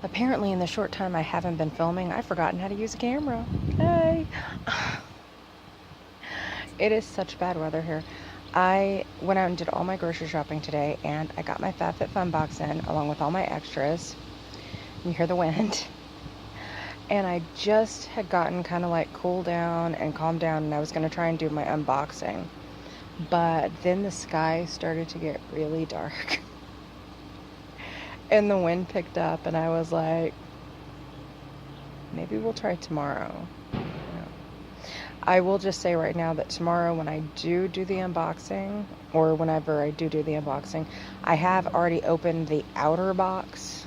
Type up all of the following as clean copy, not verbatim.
Apparently, in the short time I haven't been filming, I've forgotten how to use a camera. Hey! It is such bad weather here. I went out and did all my grocery shopping today, and I got my FabFitFun box in along with all my extras. You hear the wind. And I just had gotten kind of like cooled down and calmed down, and I was going to try and do my unboxing. But then the sky started to get really dark. And the wind picked up, and I was like, maybe we'll try tomorrow. I will just say right now that tomorrow when I do the unboxing, or whenever I do the unboxing, I have already opened the outer box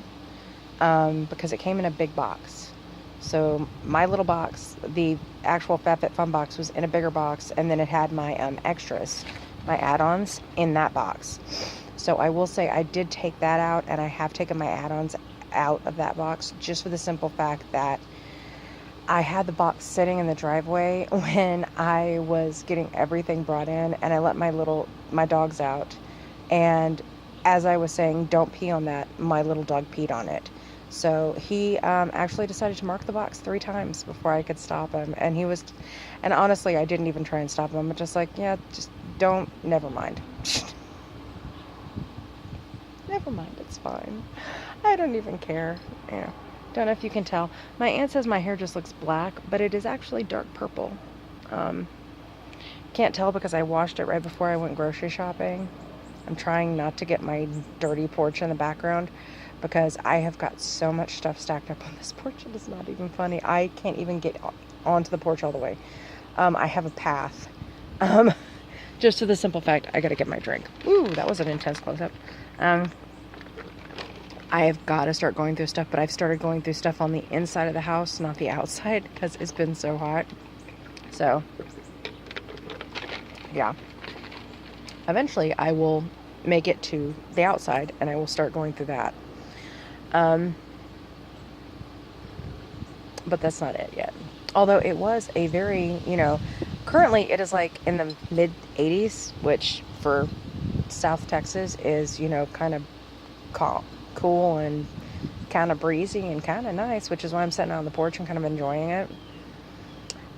because it came in a big box. So my little box, the actual FabFitFun box, was in a bigger box, and then it had my extras, my add-ons in that box. So I will say I did take that out, and I have taken my add-ons out of that box just for the simple fact that I had the box sitting in the driveway when I was getting everything brought in, and I let my dogs out. And as I was saying, don't pee on that, my little dog peed on it. So he actually decided to mark the box 3 times before I could stop him. And honestly, I didn't even try and stop him. I'm just like, yeah, just don't, never mind. Never mind, it's fine. I don't even care. Yeah. Don't know if you can tell. My aunt says my hair just looks black, but it is actually dark purple. Can't tell because I washed it right before I went grocery shopping. I'm trying not to get my dirty porch in the background because I have got so much stuff stacked up on this porch. It is not even funny. I can't even get onto the porch all the way. I have a path. Just to the simple fact, I gotta get my drink. Ooh, that was an intense close-up. I have got to start going through stuff, but I've started going through stuff on the inside of the house, not the outside, because it's been so hot. So, yeah. Eventually, I will make it to the outside, and I will start going through that. But that's not it yet. Although it was a very, currently it is like in the mid 80s, which for South Texas is, kind of cool and kind of breezy and kind of nice, which is why I'm sitting out on the porch and kind of enjoying it.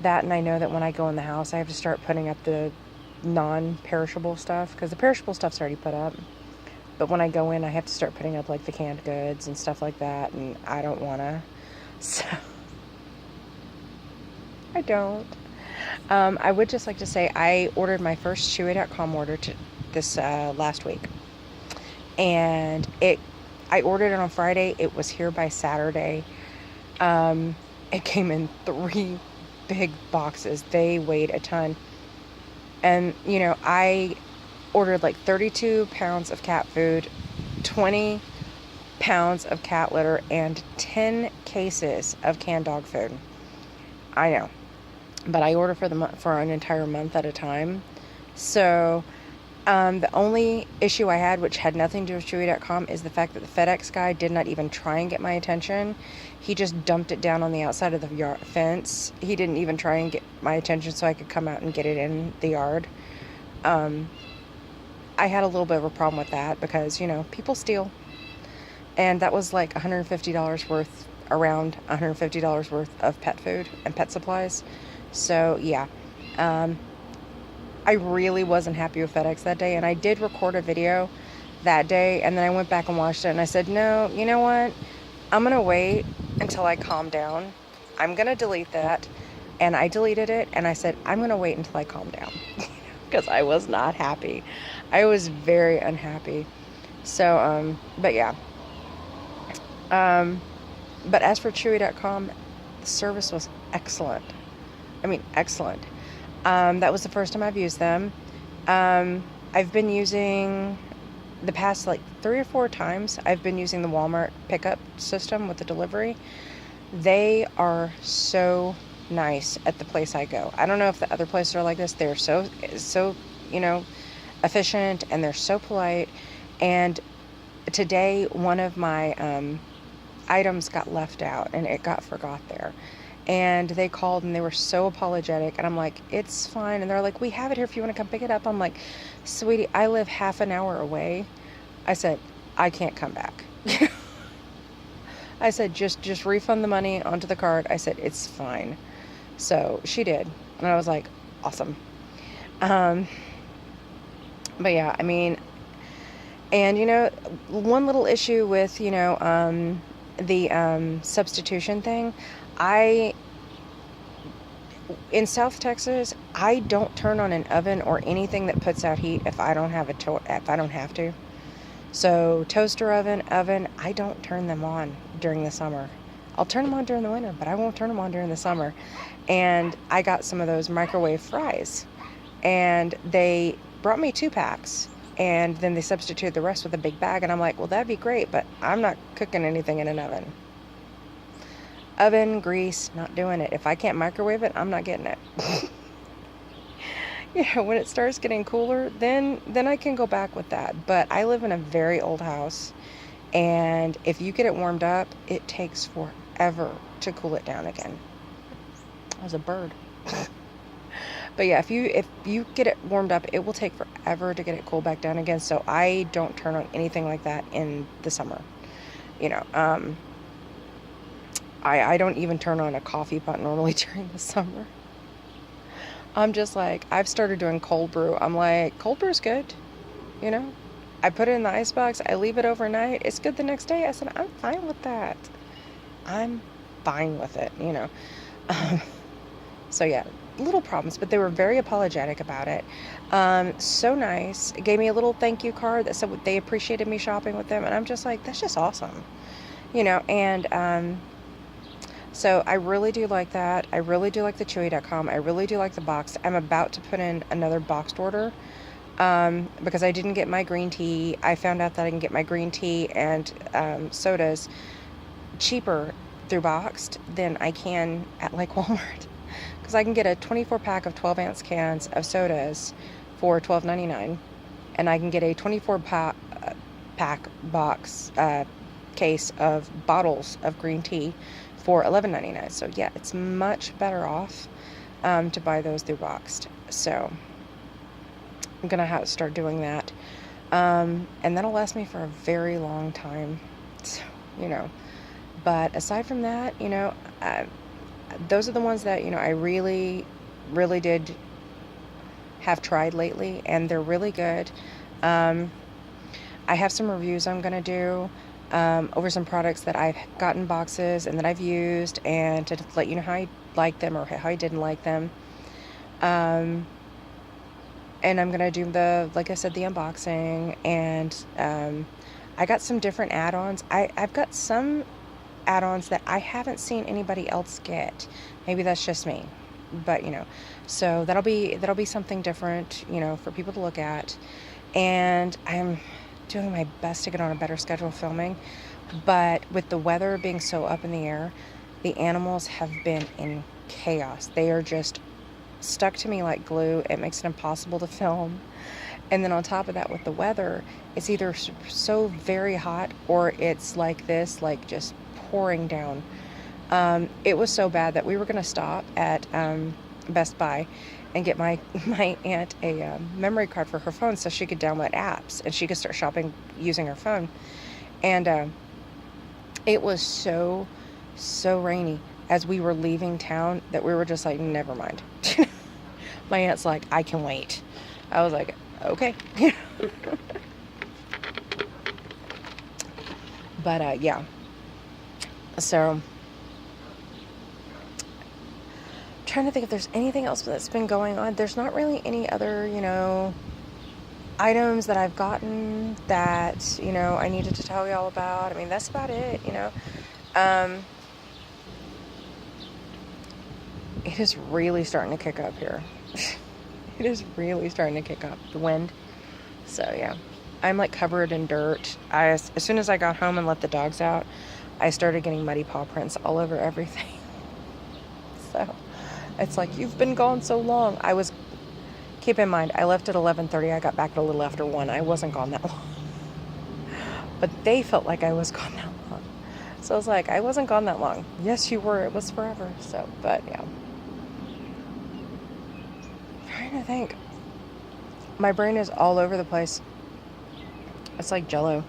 That, and I know that when I go in the house, I have to start putting up the non-perishable stuff, because the perishable stuff's already put up. But when I go in, I have to start putting up like the canned goods and stuff like that, and I don't want to. So I don't. I would just like to say I ordered my first Chewy.com order this last week, and I ordered it on Friday. It was here by Saturday. It came in 3 big boxes. They weighed a ton. And, I ordered like 32 pounds of cat food, 20 pounds of cat litter, and 10 cases of canned dog food. I know. But I order for an entire month at a time. So the only issue I had, which had nothing to do with Chewy.com, is the fact that the FedEx guy did not even try and get my attention. He just dumped it down on the outside of the fence. He didn't even try and get my attention so I could come out and get it in the yard. I had a little bit of a problem with that because, people steal. And that was like $150 worth, around $150 worth of pet food and pet supplies. So, yeah. I really wasn't happy with FedEx that day, and I did record a video that day, and then I went back and watched it, and I said, no, you know what? I'm going to wait until I calm down. I'm going to delete that, and I deleted it, and I said, I'm going to wait until I calm down, because I was not happy. I was very unhappy. So, but yeah. But as for Chewy.com, the service was excellent. I mean, excellent. That was the first time I've used them. I've been using the past like 3 or 4 times. I've been using the Walmart pickup system with the delivery. They are so nice at the place I go. I don't know if the other places are like this. They're so efficient, and they're so polite. And today, one of my items got left out, and it got forgot there. And they called, and they were so apologetic. And I'm like, it's fine. And they're like, we have it here if you want to come pick it up. I'm like, sweetie, I live half an hour away. I said, I can't come back. I said, just refund the money onto the card. I said, it's fine. So she did. And I was like, awesome. Um, but yeah, I mean, and one little issue with, the substitution thing, I, in South Texas, I don't turn on an oven or anything that puts out heat if I don't have if I don't have to. So toaster oven, I don't turn them on during the summer. I'll turn them on during the winter, but I won't turn them on during the summer. And I got some of those microwave fries, and they brought me 2 packs, and then they substituted the rest with a big bag, and I'm like, well, that'd be great, but I'm not cooking anything in an oven. Oven, grease, not doing it. If I can't microwave it, I'm not getting it. Yeah, when it starts getting cooler, then I can go back with that. But I live in a very old house, and if you get it warmed up, it takes forever to cool it down again. That was a bird. But yeah, if you get it warmed up, it will take forever to get it cooled back down again. So I don't turn on anything like that in the summer. I don't even turn on a coffee pot normally during the summer. I'm just like, I've started doing cold brew. I'm like, cold brew's good, I put it in the icebox, I leave it overnight, it's good the next day. I said, I'm fine with that. I'm fine with it, So yeah, little problems, but they were very apologetic about it. So nice. Gave me a little thank you card that said they appreciated me shopping with them, and I'm just like, that's just awesome, and so I really do like that. I really do like the Chewy.com. I really do like the box. I'm about to put in another boxed order because I didn't get my green tea. I found out that I can get my green tea and sodas cheaper through boxed than I can at like Walmart, because I can get a 24 pack of 12-ounce cans of sodas for $12.99, and I can get a 24 pack box case of bottles of green tea for $11.99. So yeah, it's much better off to buy those through boxed. So I'm gonna have to start doing that, and that'll last me for a very long time. So, but aside from that, those are the ones that I really, really did have tried lately, and they're really good. I have some reviews I'm gonna do over some products that I've gotten boxes and that I've used, and to let you know how I like them or how I didn't like them. And I'm gonna do like I said, the unboxing, and I got some different add-ons. I've got some add-ons that I haven't seen anybody else get. Maybe that's just me, but so that'll be something different, for people to look at. And I'm doing my best to get on a better schedule filming, but with the weather being so up in the air, the animals have been in chaos. They are just stuck to me like glue. It makes it impossible to film. And then on top of that, with the weather, it's either so very hot or it's like this, like just pouring down. It was so bad that we were going to stop at Best Buy and get my aunt a memory card for her phone so she could download apps and she could start shopping using her phone. And it was so rainy as we were leaving town that we were just like, never mind. My aunt's like, I can wait. I was like, okay. But yeah, so trying to think if there's anything else that's been going on. There's not really any other items that I've gotten that I needed to tell y'all about. I mean, that's about it. It is really starting to kick up here. It is really starting to kick up, the wind. So yeah, I'm like covered in dirt. As soon as I got home and let the dogs out, I started getting muddy paw prints all over everything. So it's like, you've been gone so long. Keep in mind, I left at 11:30. I got back at a little after 1. I wasn't gone that long. But they felt like I was gone that long. So I was like, I wasn't gone that long. Yes, you were. It was forever. So, but yeah. I'm trying to think. My brain is all over the place. It's like Jell-O.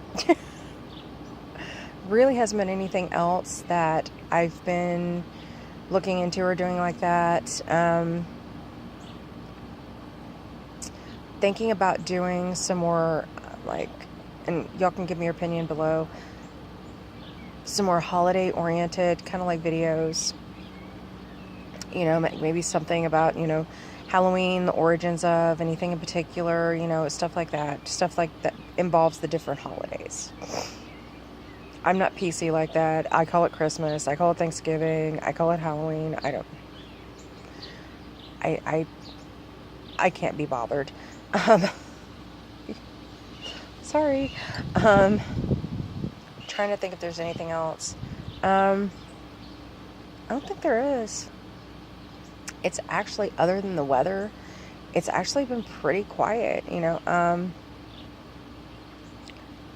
really hasn't been anything else that I've been looking into or doing like that. Thinking about doing some more, like, and y'all can give me your opinion below, some more holiday oriented kind of like videos, you know, maybe something about, you know, Halloween, the origins of anything in particular, you know, stuff like that involves the different holidays. I'm not PC like that. I call it Christmas, I call it Thanksgiving, I call it Halloween. I can't be bothered. Sorry. Trying to think if there's anything else. I don't think there is. It's actually, other than the weather, it's actually been pretty quiet, you know.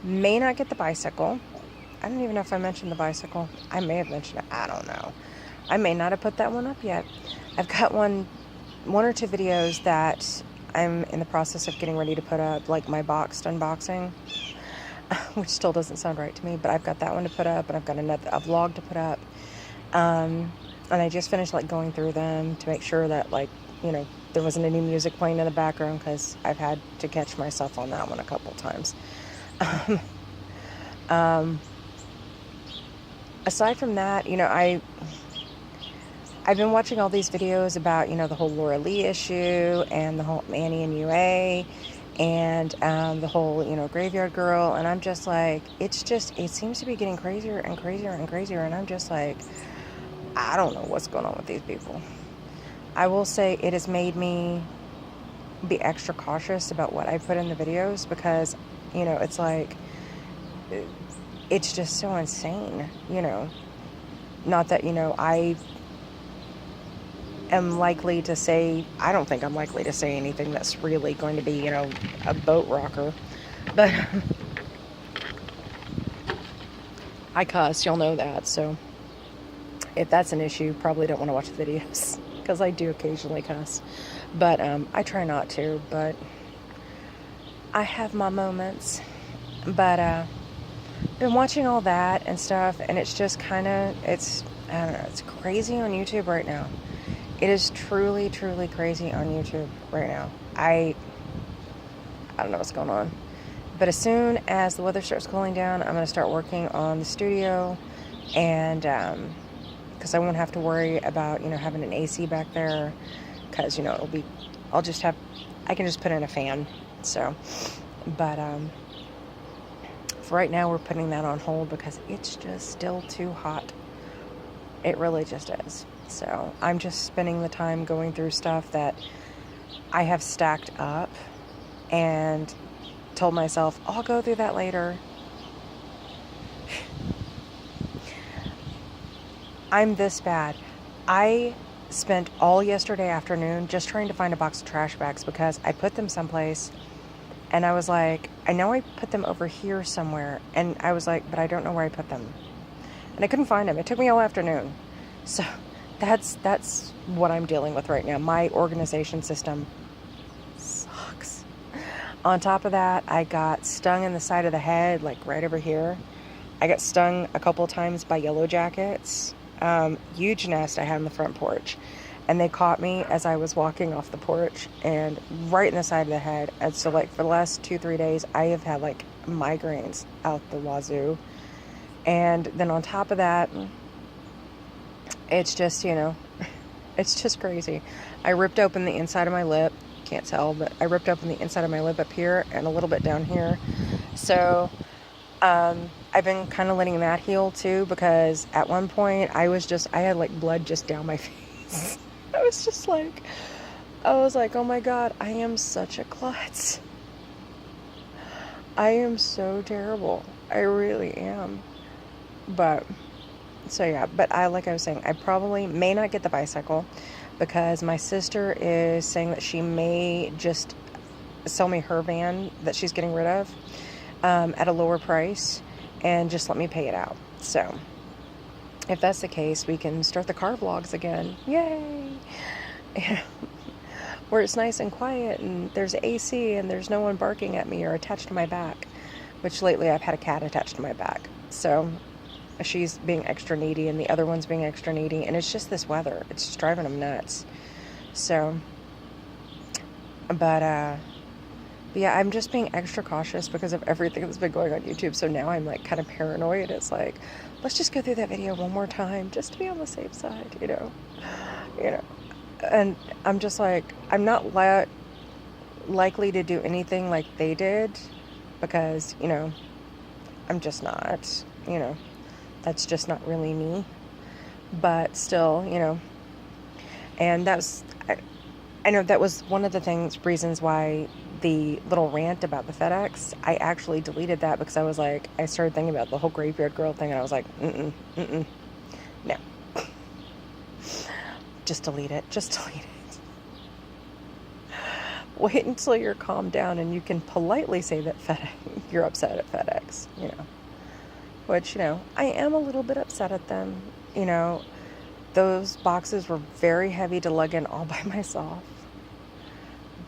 May not get the bicycle. I don't even know if I mentioned the bicycle. I may have mentioned it. I don't know. I may not have put that one up yet. I've got one or two videos that I'm in the process of getting ready to put up, like my boxed unboxing, which still doesn't sound right to me, but I've got that one to put up, and I've got a vlog to put up. And I just finished like going through them to make sure that, like, you know, there wasn't any music playing in the background, because I've had to catch myself on that one a couple times. Aside from that, you know, I've been watching all these videos about, you know, the whole Laura Lee issue and the whole Annie and UA and the whole, you know, Graveyard Girl, and I'm just like, it seems to be getting crazier and crazier and crazier, and I'm just like, I don't know what's going on with these people. I will say it has made me be extra cautious about what I put in the videos, because, you know, it's like, it's just so insane, you know. Not that, you know, I don't think I'm likely to say anything that's really going to be, you know, a boat rocker, but I cuss, y'all know that, so if that's an issue, probably don't want to watch the videos, because I do occasionally cuss, but I try not to, but I have my moments. But been watching all that and stuff, and it's just kind of, I don't know, it's crazy on YouTube right now. It is truly, truly crazy on YouTube right now. I don't know what's going on. But as soon as the weather starts cooling down, I'm going to start working on the studio, and because I won't have to worry about, you know, having an AC back there, because, you know, I can just put in a fan. So, but for right now, we're putting that on hold because it's just still too hot. It really just is. So I'm just spending the time going through stuff that I have stacked up and told myself, I'll go through that later. I'm this bad. I spent all yesterday afternoon just trying to find a box of trash bags, because I put them someplace, and I was like, I know I put them over here somewhere, and I was like, but I don't know where I put them. And I couldn't find them. It took me all afternoon. So that's what I'm dealing with right now. My organization system sucks. On top of that, I got stung in the side of the head, like right over here. I got stung a couple times by yellow jackets. Huge nest I had on the front porch. And they caught me as I was walking off the porch, and right in the side of the head. And so, like, for the last 2-3 days, I have had, like, migraines out the wazoo. And then on top of that, it's just, you know, it's just crazy. I ripped open the inside of my lip. Can't tell, but I ripped open the inside of my lip up here and a little bit down here. So, I've been kind of letting that heal too, because at one point I had like blood just down my face. I was like, oh my God, I am such a klutz. I am so terrible. I really am. But, so yeah, but like I was saying, I probably may not get the bicycle, because my sister is saying that she may just sell me her van that she's getting rid of at a lower price, and just let me pay it out. So if that's the case, we can start the car vlogs again. Yay! Where it's nice and quiet, and there's AC, and there's no one barking at me or attached to my back, which lately I've had a cat attached to my back. So she's being extra needy and the other one's being extra needy, and it's just this weather. It's just driving them nuts. So, but yeah, I'm just being extra cautious because of everything that's been going on YouTube. So now I'm like kind of paranoid. It's like, let's just go through that video one more time just to be on the safe side, you know. And I'm just like, I'm not likely to do anything like they did because, you know, I'm just not, you know, that's just not really me. But still, you know, and I know that was one of the reasons why the little rant about the FedEx, I actually deleted that because I was like, I started thinking about the whole Graveyard Girl thing, and I was like, no. Just delete it. Just delete it. Wait until you're calmed down and you can politely say that you're upset at FedEx, you know. Which, you know, I am a little bit upset at them. You know, those boxes were very heavy to lug in all by myself.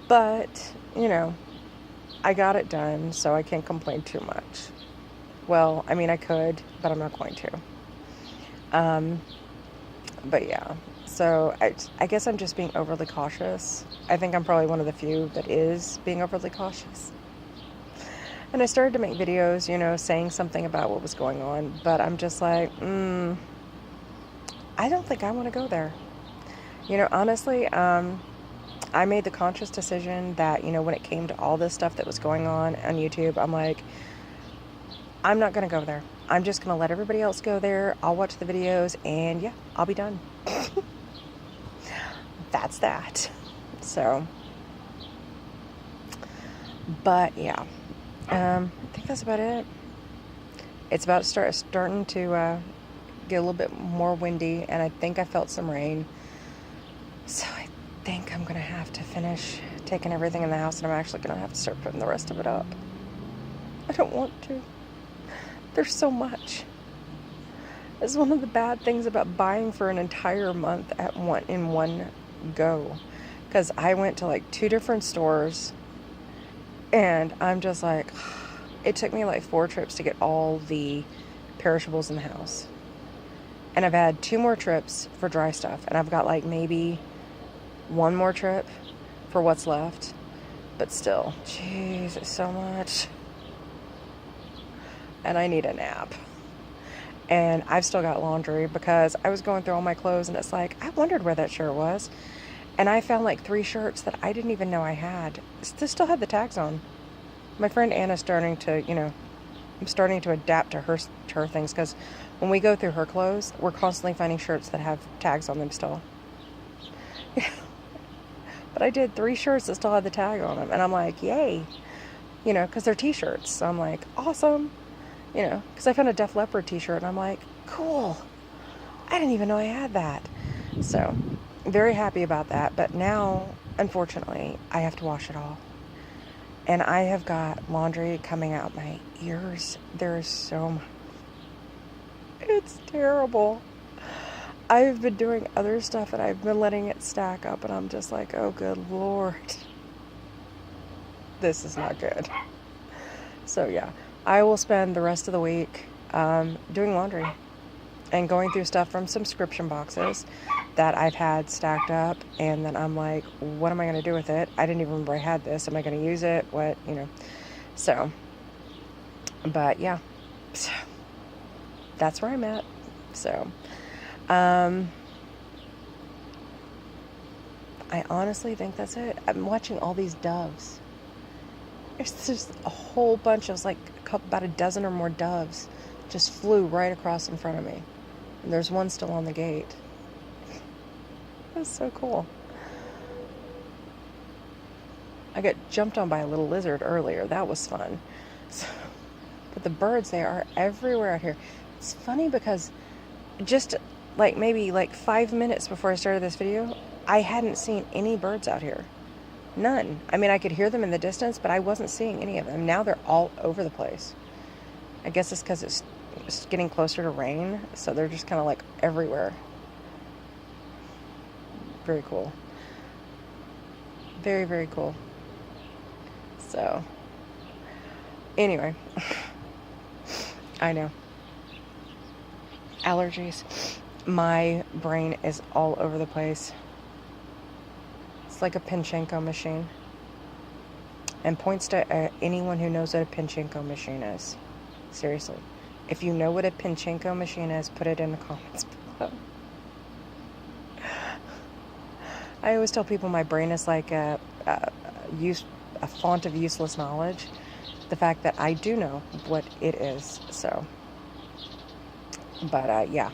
But, you know, I got it done, so I can't complain too much. Well, I mean, I could, but I'm not going to. But yeah, so I guess I'm just being overly cautious. I think I'm probably one of the few that is being overly cautious. And I started to make videos, you know, saying something about what was going on, but I'm just like, I don't think I want to go there. You know, honestly, I made the conscious decision that, you know, when it came to all this stuff that was going on YouTube, I'm like, I'm not going to go there. I'm just going to let everybody else go there. I'll watch the videos and yeah, I'll be done. That's that. So, but yeah, I think that's about it. It's about starting to get a little bit more windy, and I think I felt some rain. So I think I'm going to have to finish taking everything in the house, and I'm actually going to have to start putting the rest of it up. I don't want to. There's so much. It's one of the bad things about buying for an entire month in one go. Because I went to like 2 different stores, and I'm just like, it took me like 4 trips to get all the perishables in the house. And I've had 2 more trips for dry stuff, and I've got like maybe 1 more trip for what's left. But still, jeez, it's so much. And I need a nap. And I've still got laundry because I was going through all my clothes, and it's like, I wondered where that shirt was. And I found like 3 shirts that I didn't even know I had. They still had the tags on. My friend Anna's starting to, you know, I'm starting to adapt to her things, because when we go through her clothes, we're constantly finding shirts that have tags on them still. But I did 3 shirts that still had the tag on them, and I'm like, yay. You know, because they're t-shirts. So I'm like, awesome. You know, because I found a Def Leppard t-shirt, and I'm like, cool. I didn't even know I had that. So, very happy about that. But now, unfortunately, I have to wash it all. And I have got laundry coming out my ears. There's so much. It's terrible. I've been doing other stuff, and I've been letting it stack up, and I'm just like, oh, good Lord. This is not good. So, yeah. I will spend the rest of the week doing laundry and going through stuff from subscription boxes that I've had stacked up, and then I'm like, what am I going to do with it? I didn't even remember I had this. Am I going to use it? What, you know? So, but yeah, so, that's where I'm at. So, I honestly think that's it. I'm watching all these doves. It's just a whole bunch. It was like about a dozen or more doves just flew right across in front of me. And there's one still on the gate. That's so cool. I got jumped on by a little lizard earlier. That was fun. So, but the birds, they are everywhere out here. It's funny because just like maybe like 5 minutes before I started this video, I hadn't seen any birds out here. None. I mean, I could hear them in the distance, but I wasn't seeing any of them. Now they're all over the place. I guess it's because it's getting closer to rain, so they're just kind of like everywhere. Very cool. Very, very cool. So, anyway. I know. allergies. My brain is all over the place. It's like a Pachinko machine. And points to anyone who knows what a Pachinko machine is. Seriously. If you know what a Pachinko machine is, put it in the comments below. I always tell people my brain is like a font of useless knowledge. The fact that I do know what it is. So, but yeah.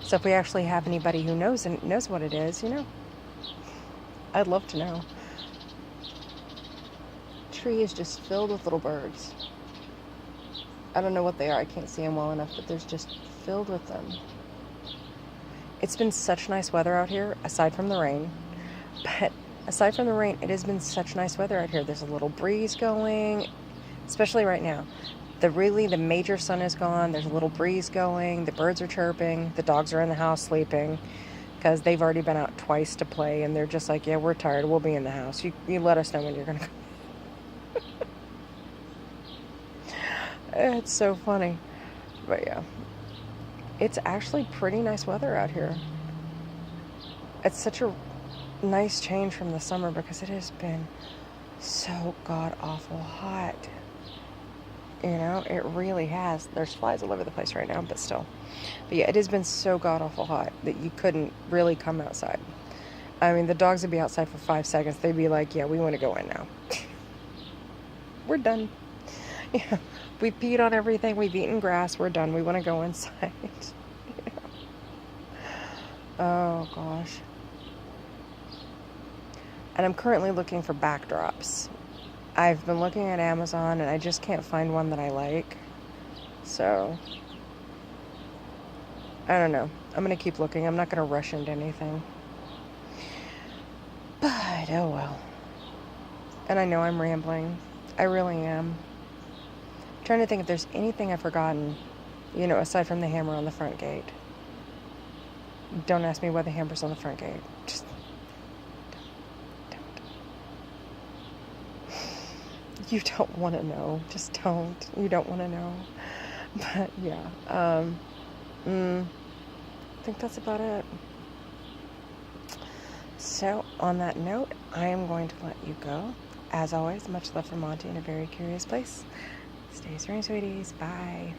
So if we actually have anybody who knows what it is, you know, I'd love to know. Tree is just filled with little birds. I don't know what they are. I can't see them well enough, but there's just filled with them. It's been such nice weather out here, aside from the rain. But aside from the rain, it has been such nice weather out here. There's a little breeze going, especially right now. The major sun is gone. There's a little breeze going. The birds are chirping. The dogs are in the house sleeping because they've already been out twice to play, and they're just like, yeah, we're tired. We'll be in the house. You let us know when you're going to come. It's so funny. But yeah, it's actually pretty nice weather out here. It's such a nice change from the summer because it has been so god-awful hot. You know, it really has. There's flies all over the place right now, but still. But yeah, it has been so god-awful hot that you couldn't really come outside. I mean, the dogs would be outside for 5 seconds. They'd be like, yeah, we want to go in now. We're done. Yeah, we peed on everything. We've eaten grass. We're done. We want to go inside. Yeah. Oh, gosh. And I'm currently looking for backdrops. I've been looking at Amazon and I just can't find one that I like. So, I don't know. I'm going to keep looking. I'm not going to rush into anything. But, oh well. And I know I'm rambling. I really am. I'm trying to think if there's anything I've forgotten, you know, aside from the hammer on the front gate. Don't ask me why the hammer's on the front gate. Just don't. You don't want to know. Just don't. You don't want to know. But yeah. I think that's about it. So on that note, I am going to let you go. As always, much love from Monty in a very curious place. Stay serene, sweeties. Bye.